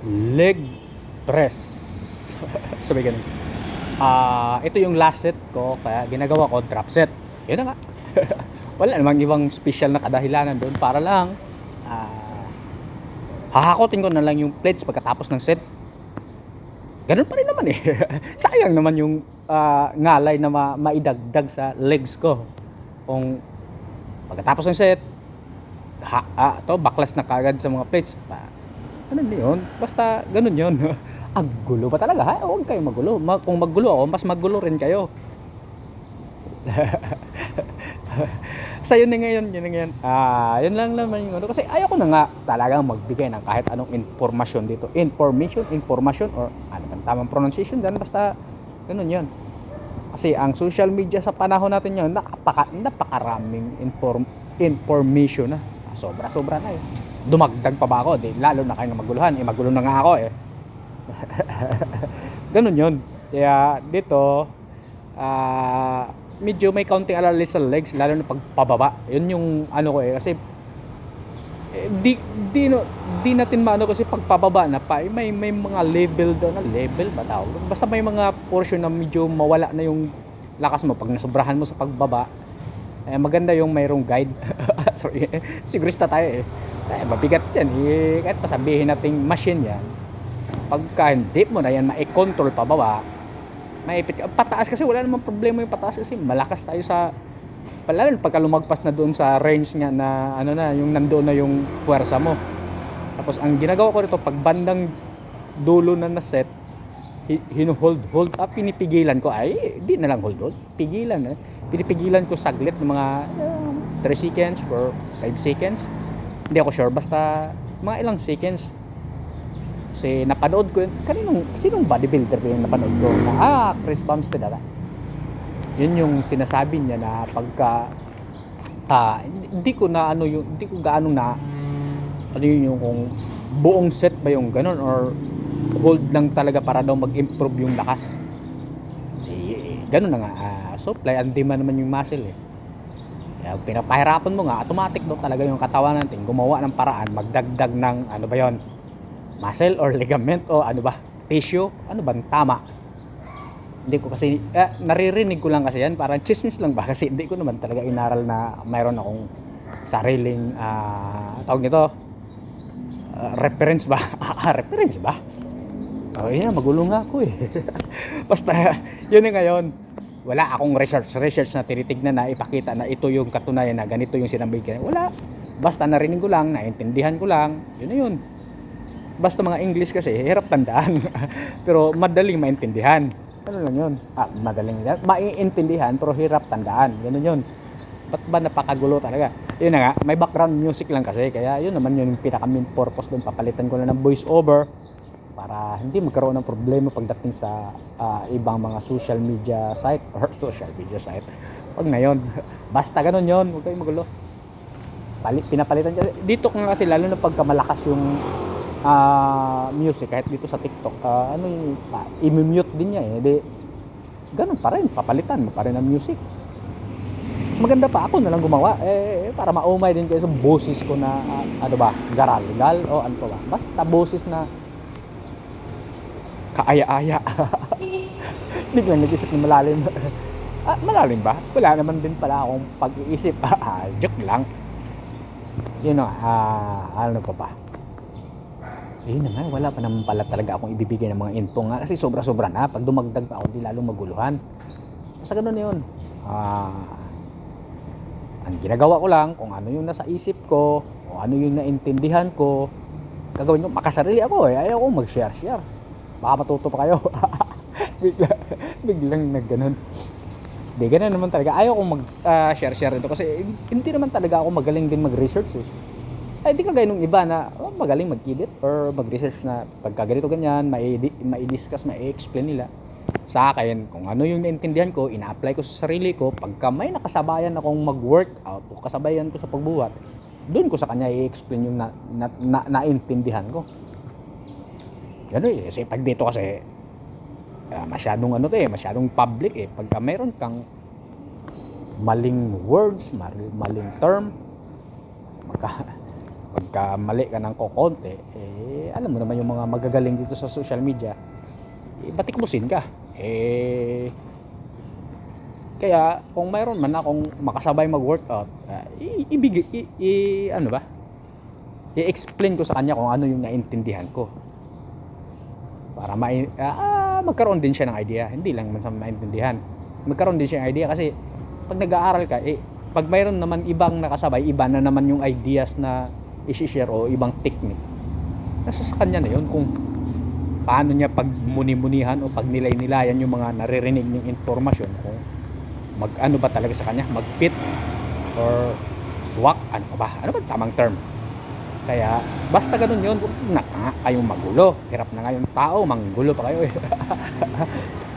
leg press. Sabi ganun. Ito yung last set ko, kaya ginagawa ko drop set. Yun na nga. Wala namang ibang special na kadahilanan doon, para lang hahakotin ko na lang yung plates pagkatapos ng set. Ganun pa rin naman eh. Sayang naman yung ngalay na maidagdag sa legs ko. Kung pagkatapos ng set, baklas na kagad sa mga plates. Ano yun? Basta ganun yun. Ang gulo pa talaga, ha? Huwag kayo magulo. Kung magulo ako, mas magulo rin kayo. Sa yun na ngayon, yun lang naman yung ano. Kasi ayaw ko na nga talagang magbigay ng kahit anong informasyon dito. Information, or ano bang tamang pronunciation dyan, basta ganun yun. Kasi ang social media sa panahon natin yun, napakaraming information na. Sobra-sobra na eh. Dumagdag pa ba ako? Di, lalo na kayo na maguluhan. Magulo na nga ako eh. Ganun yun. Kaya dito, medyo may counting alalay sa legs, lalo na pagpababa. Yun yung ano ko eh, kasi di natin maano, kasi pagpababa na pa may mga level doon, na level ba tawag, basta may mga portion na medyo mawala na yung lakas mo pag nasobrahan mo sa pagbaba. Maganda yung mayroong guide. Sorry, sigurista tayo eh. Mabigat yan eh, kahit pasabihin nating machine yan, pagka hindi mo na yan ma-control pababa, maipit ka. Pataas kasi wala namang problema yung pataas, kasi malakas tayo sa lalo pagka lumagpas na doon sa range nga na ano na, yung nandoon na yung puwersa mo. Tapos ang ginagawa ko rito, pag bandang dulo na set, hold up, pinipigilan ko, di na lang hold, pigilan pinipigilan ko saglit ng mga 3 seconds or 5 seconds, hindi ako sure, basta mga ilang seconds. Kasi napanood ko yun, sinong bodybuilder ko yung napanood ko na, Chris Bumstead ata. Yun yung sinasabi niya na pagka hindi ko gaano na ano yun, yung kung buong set ba yung ganun or hold lang talaga para daw mag-improve yung lakas. Kasi ganun na nga, supply and demand naman yung muscle eh. Kaya pinapahirapan mo nga, automatic daw talaga yung katawan natin gumawa ng paraan, magdagdag ng ano ba yon, muscle or ligament o ano ba, tissue, ano bang tama. Hindi ko kasi naririnig ko lang kasi yan, parang chismis lang ba, kasi hindi ko naman talaga inaral na mayroon akong sariling tawag nito, reference ba. Reference ba? Yun, magulo nga ako eh. Basta yun na ngayon, wala akong research na tinitignan na ipakita na ito yung katunayan na ganito yung sinabi ko. Wala, basta narinig ko lang, naintindihan ko lang, yun na yun. Basta mga English kasi hirap tandaan. Pero madaling maintindihan. Ano lang yun? Madaling maiintindihan pero hirap tandaan. Ganun yun. Ba't ba napakagulo talaga? Yun na nga, may background music lang kasi, kaya yun naman yung pinaka main purpose doon. Papalitan ko na ng voice over para hindi magkaroon ng problema pagdating sa ibang mga social media site. Pag na yun, basta ganun yun, huwag kayong magulo. Pinapalitan kasi dito kasi, lalo na pagka malakas yung music, kahit dito sa TikTok, i-mute din niya eh. Ganun pa rin, papalitan mo pa rin ang music. Mas maganda pa ako na lang gumawa para maumay din kayo sa boses ko na ano ba, garalgal o ano pa ba, basta boses na kaaya-aya. Biglang nag-isip na malalim. Malalim ba? Wala naman din pala akong pag-iisip. Joke lang. Yun o, ano pa ba? Yun na nga, wala pa naman pala talaga akong ibibigay ng mga info nga, kasi sobra-sobra na. Pag dumagdag pa ako, di lalong maguluhan. Basta ganun yun. Ang ginagawa ko lang, kung ano yung nasa isip ko, kung ano yung naintindihan ko, gagawin ko. Makasarili ako eh, ayaw ko mag-share. Baka matuto pa kayo. biglang nagganon. Di, ganun naman talaga. Ayaw kong mag-share ito kasi hindi naman talaga ako magaling din mag-research eh. Di kagaya nung iba na magaling mag-edit or mag-research na pagka ganito ganyan, mai-discuss, mai-explain nila. Sa akin, kung ano yung naintindihan ko, ina-apply ko sa sarili ko. Pagka may nakasabayan akong mag-workout o kasabayan ko sa pagbuhat, doon ko sa kanya i-explain yung naintindihan ko. Gano'n eh. Kasi pag dito kasi masyadong masyadong public eh. Pagka meron kang maling words, maling term, pagka mali ka ng kokonti, alam mo naman yung mga magagaling dito sa social media, batikmusin ka. Kaya kung mayroon man akong makasabay mag-workout, ano ba? I-explain ko sa kanya kung ano yung naintindihan ko. Para magkaroon din siya ng idea, hindi lang man sa maintindihan. Magkaroon din siya ng idea kasi pag nag-aaral ka, pag mayroon naman ibang nakasabay, iba na naman yung ideas na i-share o ibang technique. Nasa sa kanya na yun kung paano niya pagmuni-munihan o pagnilay-nilayan yung mga naririnig niyang informasyon, kung ano ba talaga sa kanya, mag-fit or swak, ano ba tamang term. Kaya basta ganun yun, huwag na kayong magulo. Hirap na ngayon tao, manggulo pa kayo.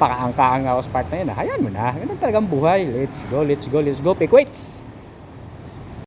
Pakaangka-anga ako sa part na yun, hayaan mo na, ganun talagang buhay. Let's go, pick weights.